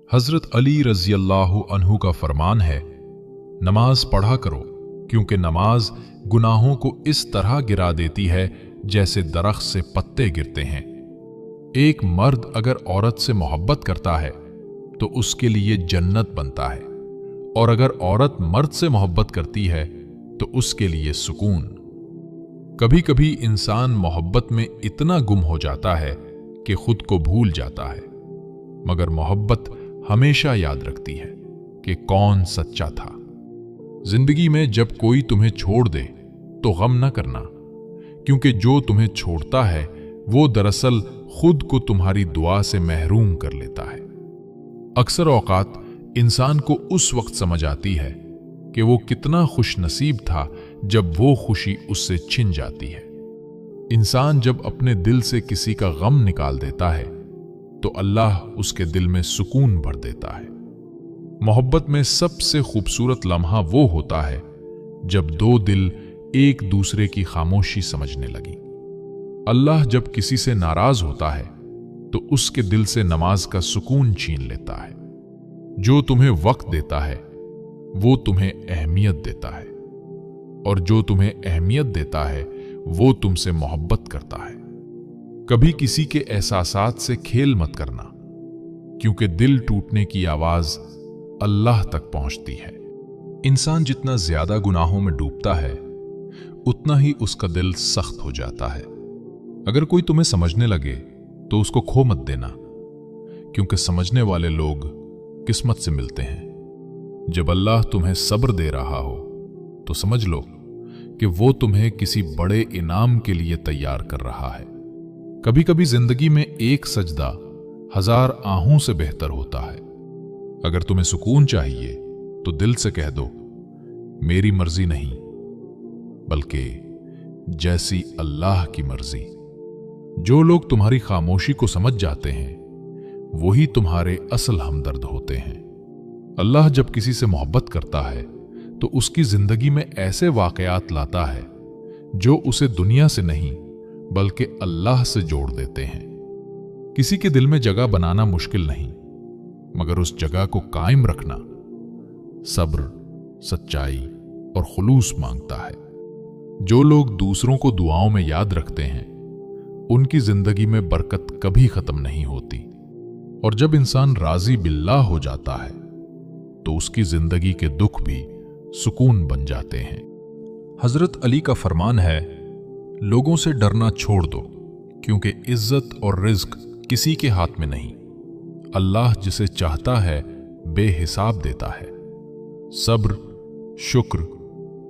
हजरत अली रजी अल्लाह अन्हु का फरमान है, नमाज पढ़ा करो क्योंकि नमाज गुनाहों को इस तरह गिरा देती है जैसे दरख्त से पत्ते गिरते हैं। एक मर्द अगर औरत से मोहब्बत करता है तो उसके लिए जन्नत बनता है, और अगर औरत मर्द से मोहब्बत करती है तो उसके लिए सुकून। कभी कभी इंसान मोहब्बत में इतना गुम हो जाता है कि खुद को भूल जाता है, मगर मोहब्बत हमेशा याद रखती है कि कौन सच्चा था। जिंदगी में जब कोई तुम्हें छोड़ दे तो गम न करना, क्योंकि जो तुम्हें छोड़ता है वो दरअसल खुद को तुम्हारी दुआ से महरूम कर लेता है। अक्सर औकात इंसान को उस वक्त समझ आती है कि वो कितना खुश नसीब था जब वो खुशी उससे छिन जाती है। इंसान जब अपने दिल से किसी का गम निकाल देता है तो अल्लाह उसके दिल में सुकून भर देता है। मोहब्बत में सबसे खूबसूरत लम्हा वो होता है जब दो दिल एक दूसरे की खामोशी समझने लगी। अल्लाह जब किसी से नाराज होता है तो उसके दिल से नमाज का सुकून छीन लेता है। जो तुम्हें वक्त देता है वो तुम्हें अहमियत देता है, और जो तुम्हें अहमियत देता है वो तुमसे मोहब्बत करता है। कभी किसी के एहसासात से खेल मत करना, क्योंकि दिल टूटने की आवाज अल्लाह तक पहुंचती है। इंसान जितना ज्यादा गुनाहों में डूबता है उतना ही उसका दिल सख्त हो जाता है। अगर कोई तुम्हें समझने लगे तो उसको खो मत देना, क्योंकि समझने वाले लोग किस्मत से मिलते हैं। जब अल्लाह तुम्हें सब्र दे रहा हो तो समझ लो कि वो तुम्हें किसी बड़े इनाम के लिए तैयार कर रहा है। कभी कभी जिंदगी में एक सजदा 1000 आहों से बेहतर होता है। अगर तुम्हें सुकून चाहिए तो दिल से कह दो, मेरी मर्जी नहीं बल्कि जैसी अल्लाह की मर्जी। जो लोग तुम्हारी खामोशी को समझ जाते हैं वही तुम्हारे असल हमदर्द होते हैं। अल्लाह जब किसी से मोहब्बत करता है तो उसकी जिंदगी में ऐसे वाकयात लाता है जो उसे दुनिया से नहीं बल्कि अल्लाह से जोड़ देते हैं। किसी के दिल में जगह बनाना मुश्किल नहीं, मगर उस जगह को कायम रखना सब्र, सच्चाई और खुलूस मांगता है। जो लोग दूसरों को दुआओं में याद रखते हैं उनकी जिंदगी में बरकत कभी खत्म नहीं होती, और जब इंसान राजी बिल्लाह हो जाता है तो उसकी जिंदगी के दुख भी सुकून बन जाते हैं। हजरत अली का फरमान है, लोगों से डरना छोड़ दो, क्योंकि इज्जत और रिज्क किसी के हाथ में नहीं। अल्लाह जिसे चाहता है बेहिसाब देता है। सब्र, शुक्र,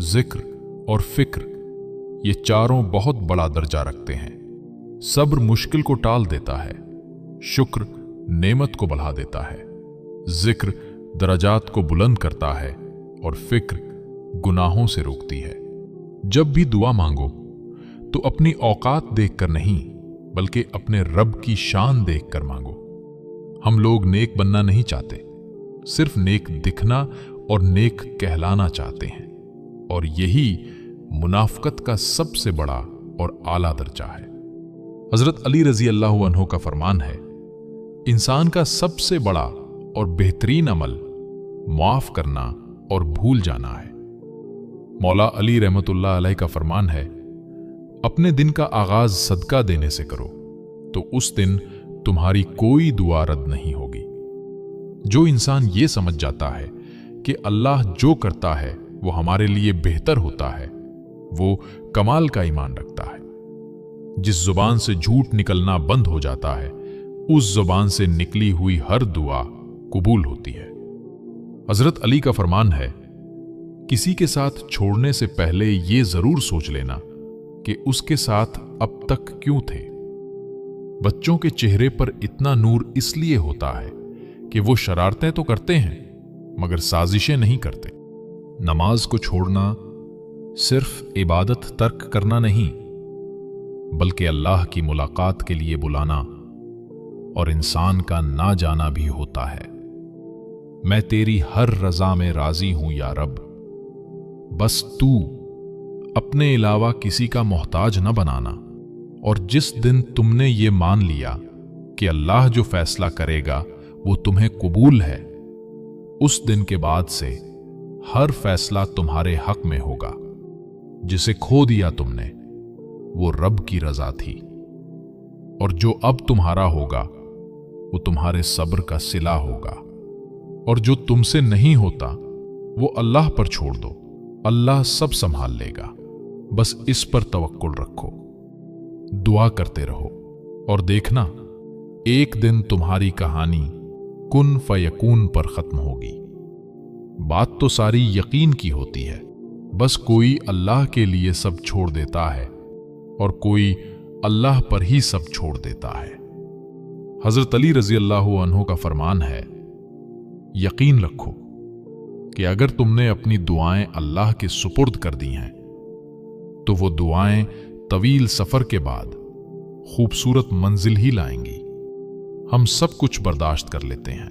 जिक्र और फिक्र ये चारों बहुत बड़ा दर्जा रखते हैं। सब्र मुश्किल को टाल देता है, शुक्र नेमत को बढ़ा देता है, जिक्र दरजात को बुलंद करता है और फिक्र गुनाहों से रोकती है। जब भी दुआ मांगो तो अपनी औकात देखकर नहीं बल्कि अपने रब की शान देखकर मांगो। हम लोग नेक बनना नहीं चाहते, सिर्फ नेक दिखना और नेक कहलाना चाहते हैं, और यही मुनाफकत का सबसे बड़ा और आला दर्जा है। हजरत अली रजी अल्लाह अन्हु का फरमान है, इंसान का सबसे बड़ा और बेहतरीन अमल माफ करना और भूल जाना है। मौला अली रहमतुल्लाह अलैह का फरमान है, अपने दिन का आगाज सदका देने से करो तो उस दिन तुम्हारी कोई दुआ रद्द नहीं होगी। जो इंसान ये समझ जाता है कि अल्लाह जो करता है वो हमारे लिए बेहतर होता है, वो कमाल का ईमान रखता है। जिस जुबान से झूठ निकलना बंद हो जाता है उस जुबान से निकली हुई हर दुआ कबूल होती है। हजरत अली का फरमान है, किसी के साथ छोड़ने से पहले ये जरूर सोच लेना कि उसके साथ अब तक क्यों थे। बच्चों के चेहरे पर इतना नूर इसलिए होता है कि वो शरारतें तो करते हैं मगर साजिशें नहीं करते। नमाज को छोड़ना सिर्फ इबादत तर्क करना नहीं बल्कि अल्लाह की मुलाकात के लिए बुलाना और इंसान का ना जाना भी होता है। मैं तेरी हर रजा में राजी हूं या रब, बस तू अपने अलावा किसी का मोहताज न बनाना। और जिस दिन तुमने ये मान लिया कि अल्लाह जो फैसला करेगा वो तुम्हें कबूल है। उस दिन के बाद से हर फैसला तुम्हारे हक में होगा। जिसे खो दिया तुमने वो रब की रजा थी, और जो अब तुम्हारा होगा वो तुम्हारे सब्र का सिला होगा। और जो तुमसे नहीं होता वो अल्लाह पर छोड़ दो, अल्लाह सब संभाल लेगा। बस इस पर तवक्कुल रखो, दुआ करते रहो, और देखना एक दिन तुम्हारी कहानी कुन फयकून पर खत्म होगी। बात तो सारी यकीन की होती है, बस कोई अल्लाह के लिए सब छोड़ देता है और कोई अल्लाह पर ही सब छोड़ देता है। हजरत अली रजी अल्लाह अन्हु का फरमान है, यकीन रखो कि अगर तुमने अपनी दुआएं अल्लाह के सुपुर्द कर दी हैं तो वो दुआएं तवील सफर के बाद खूबसूरत मंजिल ही लाएंगी। हम सब कुछ बर्दाश्त कर लेते हैं,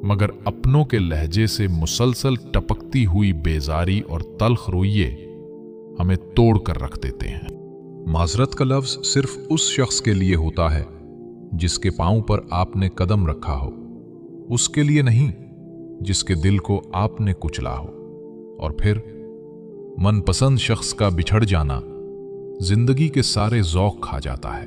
मगर अपनों के लहजे से मुसलसल टपकती हुई बेजारी और तल्ख रोइये हमें तोड़ कर रख देते हैं। माजरत का लफ्ज सिर्फ उस शख्स के लिए होता है जिसके पांव पर आपने कदम रखा हो, उसके लिए नहीं जिसके दिल को आपने कुचला हो। और फिर मनपसंद शख्स का बिछड़ जाना जिंदगी के सारे ज़ौक़ खा जाता है।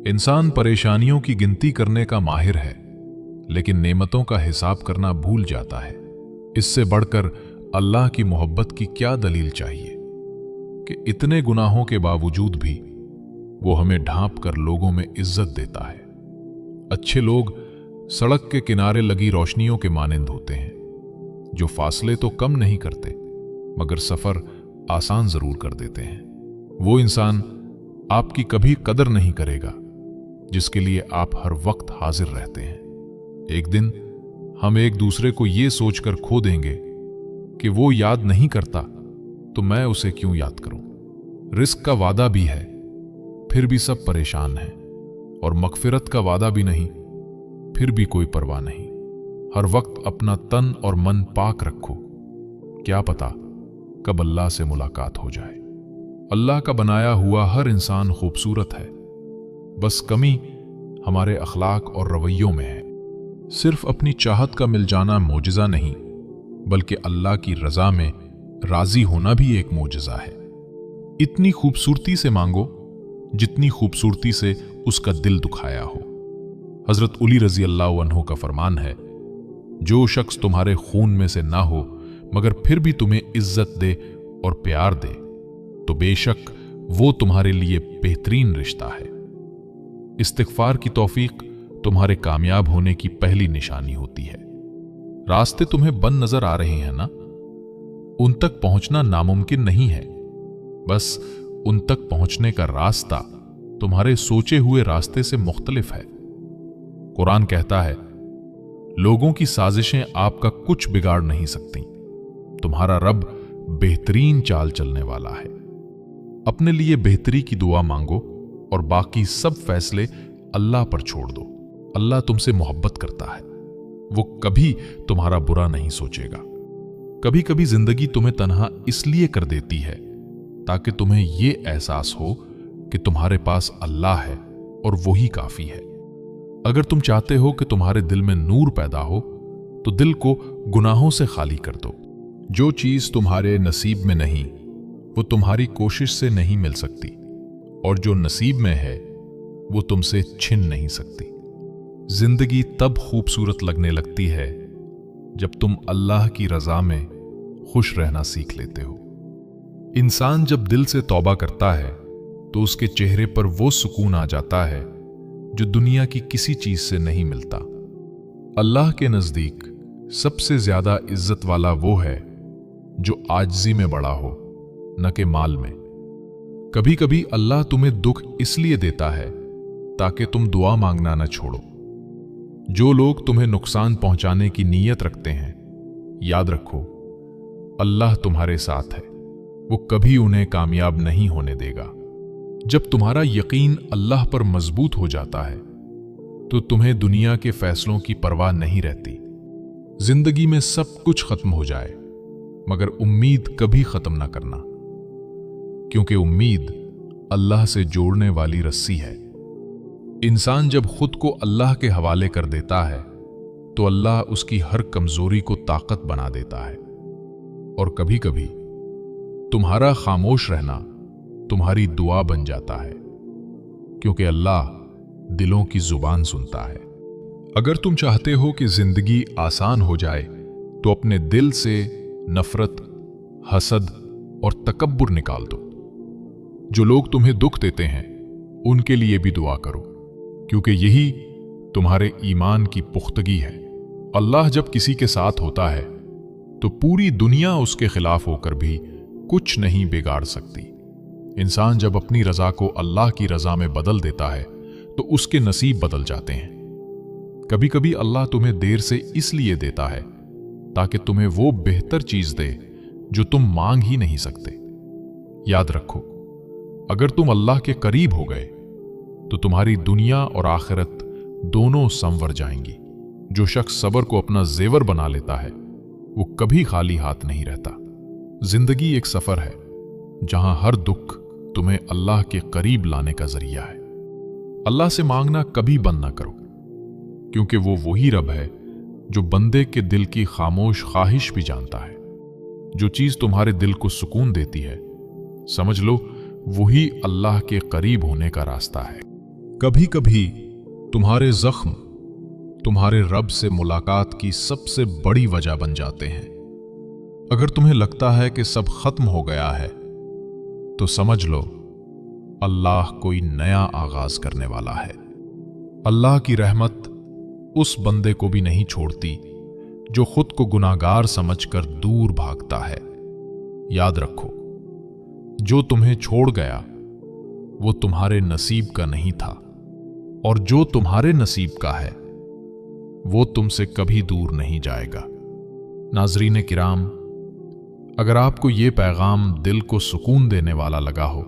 इंसान परेशानियों की गिनती करने का माहिर है, लेकिन नेमतों का हिसाब करना भूल जाता है। इससे बढ़कर अल्लाह की मोहब्बत की क्या दलील चाहिए कि इतने गुनाहों के बावजूद भी वो हमें ढांप कर लोगों में इज्जत देता है। अच्छे लोग सड़क के किनारे लगी रोशनियों के मानिंद होते हैं, जो फासले तो कम नहीं करते मगर सफर आसान जरूर कर देते हैं। वो इंसान आपकी कभी कदर नहीं करेगा जिसके लिए आप हर वक्त हाजिर रहते हैं। एक दिन हम एक दूसरे को ये सोचकर खो देंगे कि वो याद नहीं करता तो मैं उसे क्यों याद करूं। रिस्क का वादा भी है फिर भी सब परेशान हैं, और मगफिरत का वादा भी नहीं फिर भी कोई परवाह नहीं। हर वक्त अपना तन और मन पाक रखो, क्या पता कब अल्लाह से मुलाकात हो जाए। अल्लाह का बनाया हुआ हर इंसान खूबसूरत है, बस कमी हमारे अखलाक और रवैयों में है। सिर्फ अपनी चाहत का मिल जाना मोजिज़ा नहीं, बल्कि अल्लाह की रज़ा में राज़ी होना भी एक मोजिज़ा है। इतनी खूबसूरती से मांगो जितनी खूबसूरती से उसका दिल दुखाया हो। हजरत अली रजी अल्लाह अन्हु का फरमान है, जो शख्स तुम्हारे खून में से ना हो मगर फिर भी तुम्हें इज्जत दे और प्यार दे तो बेशक वो तुम्हारे लिए बेहतरीन रिश्ता है। इस्तिग़फ़ार की तौफीक तुम्हारे कामयाब होने की पहली निशानी होती है। रास्ते तुम्हें बंद नजर आ रहे हैं ना, उन तक पहुंचना नामुमकिन नहीं है, बस उन तक पहुंचने का रास्ता तुम्हारे सोचे हुए रास्ते से मुख्तलिफ है। कुरान कहता है, लोगों की साजिशें आपका कुछ बिगाड़ नहीं सकती, तुम्हारा रब बेहतरीन चाल चलने वाला है। अपने लिए बेहतरी की दुआ मांगो और बाकी सब फैसले अल्लाह पर छोड़ दो। अल्लाह तुमसे मोहब्बत करता है, वो कभी तुम्हारा बुरा नहीं सोचेगा। कभी कभी जिंदगी तुम्हें तन्हा इसलिए कर देती है ताकि तुम्हें यह एहसास हो कि तुम्हारे पास अल्लाह है और वही काफी है। अगर तुम चाहते हो कि तुम्हारे दिल में नूर पैदा हो तो दिल को गुनाहों से खाली कर दो। जो चीज तुम्हारे नसीब में नहीं वो तुम्हारी कोशिश से नहीं मिल सकती, और जो नसीब में है वो तुमसे छिन नहीं सकती। जिंदगी तब खूबसूरत लगने लगती है जब तुम अल्लाह की रजा में खुश रहना सीख लेते हो। इंसान जब दिल से तौबा करता है तो उसके चेहरे पर वो सुकून आ जाता है जो दुनिया की किसी चीज से नहीं मिलता। अल्लाह के नजदीक सबसे ज्यादा इज्जत वाला वो है जो आजिज़ी में बड़ा हो, न कि माल में। कभी कभी अल्लाह तुम्हें दुख इसलिए देता है ताकि तुम दुआ मांगना न छोड़ो। जो लोग तुम्हें नुकसान पहुंचाने की नीयत रखते हैं, याद रखो अल्लाह तुम्हारे साथ है, वो कभी उन्हें कामयाब नहीं होने देगा। जब तुम्हारा यकीन अल्लाह पर मजबूत हो जाता है तो तुम्हें दुनिया के फैसलों की परवाह नहीं रहती। जिंदगी में सब कुछ खत्म हो जाए मगर उम्मीद कभी खत्म ना करना, क्योंकि उम्मीद अल्लाह से जोड़ने वाली रस्सी है। इंसान जब खुद को अल्लाह के हवाले कर देता है तो अल्लाह उसकी हर कमजोरी को ताकत बना देता है। और कभी कभी तुम्हारा खामोश रहना तुम्हारी दुआ बन जाता है, क्योंकि अल्लाह दिलों की जुबान सुनता है। अगर तुम चाहते हो कि जिंदगी आसान हो जाए तो अपने दिल से नफरत, हसद और तकब्बुर निकाल दो। जो लोग तुम्हें दुख देते हैं उनके लिए भी दुआ करो, क्योंकि यही तुम्हारे ईमान की पुख्तगी है। अल्लाह जब किसी के साथ होता है तो पूरी दुनिया उसके खिलाफ होकर भी कुछ नहीं बिगाड़ सकती। इंसान जब अपनी रजा को अल्लाह की रजा में बदल देता है तो उसके नसीब बदल जाते हैं। कभी कभी अल्लाह तुम्हें देर से इसलिए देता है ताकि तुम्हें वो बेहतर चीज दे जो तुम मांग ही नहीं सकते। याद रखो, अगर तुम अल्लाह के करीब हो गए तो तुम्हारी दुनिया और आखिरत दोनों संवर जाएंगी। जो शख्स सब्र को अपना जेवर बना लेता है वो कभी खाली हाथ नहीं रहता। जिंदगी एक सफर है जहां हर दुख तुम्हें अल्लाह के करीब लाने का जरिया है। अल्लाह से मांगना कभी बंद ना करो, क्योंकि वो वही रब है जो बंदे के दिल की खामोश ख्वाहिश भी जानता है। जो चीज तुम्हारे दिल को सुकून देती है, समझ लो वही अल्लाह के करीब होने का रास्ता है। कभी कभी तुम्हारे जख्म तुम्हारे रब से मुलाकात की सबसे बड़ी वजह बन जाते हैं। अगर तुम्हें लगता है कि सब खत्म हो गया है तो समझ लो अल्लाह कोई नया आगाज करने वाला है। अल्लाह की रहमत उस बंदे को भी नहीं छोड़ती जो खुद को गुनाहगार समझकर दूर भागता है। याद रखो, जो तुम्हें छोड़ गया वो तुम्हारे नसीब का नहीं था, और जो तुम्हारे नसीब का है वो तुमसे कभी दूर नहीं जाएगा। नाज़रीन किराम, अगर आपको ये पैगाम दिल को सुकून देने वाला लगा हो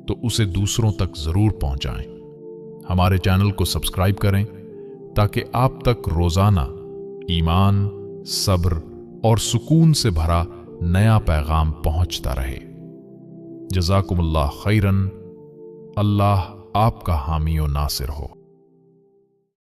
तो उसे दूसरों तक जरूर पहुंचाएं। हमारे चैनल को सब्सक्राइब करें ताकि आप तक रोजाना ईमान, सब्र और सुकून से भरा नया पैगाम पहुंचता रहे। जज़ाकुमुल्लाह खैरन। अल्लाह आपका हामी और नासिर हो।